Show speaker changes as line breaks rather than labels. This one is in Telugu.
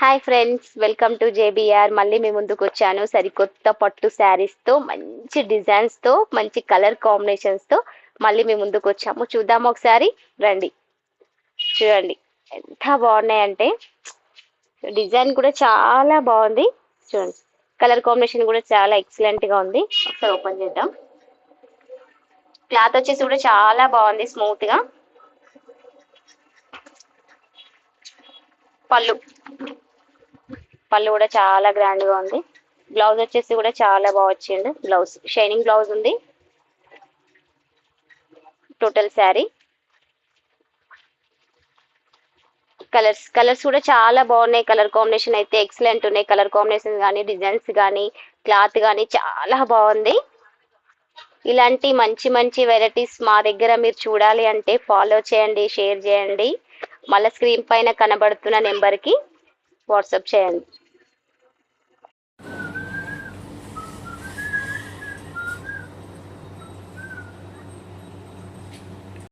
Hi friends, welcome to JBR. మళ్ళీ మీ ముందుకు వచ్చాను సరికొత్త పట్టు శారీస్తో, మంచి డిజైన్స్తో, మంచి కలర్ కాంబినేషన్స్తో మళ్ళీ మీ ముందుకు వచ్చాము. చూద్దాము ఒకసారి, రండి. చూడండి ఎంత బాగున్నాయంటే, డిజైన్ కూడా చాలా బాగుంది. చూడండి, కలర్ కాంబినేషన్ కూడా చాలా ఎక్సలెంట్గా ఉంది. ఒకసారి ఓపెన్ చేద్దాం. క్లాత్ వచ్చేసి కూడా చాలా బాగుంది, స్మూత్గా. పళ్ళు పళ్ళు కూడా చాలా గ్రాండ్ గా ఉంది. బ్లౌజ్ వచ్చేసి కూడా చాలా బాగా వచ్చింది. బ్లౌజ్ షైనింగ్ బ్లౌజ్ ఉంది. టోటల్ శారీ కలర్స్ కూడా చాలా బాగున్నాయి. కలర్ కాంబినేషన్ అయితే ఎక్సలెంట్ ఉన్నాయి. కలర్ కాంబినేషన్ కానీ, డిజైన్స్ కానీ, క్లాత్ కానీ చాలా బాగుంది. ఇలాంటి మంచి మంచి వెరైటీస్ మా దగ్గర మీరు చూడాలి అంటే ఫాలో చేయండి, షేర్ చేయండి. మళ్ళీ స్క్రీన్ పైన కనబడుతున్న నెంబర్కి వాట్సాప్ చేయండి.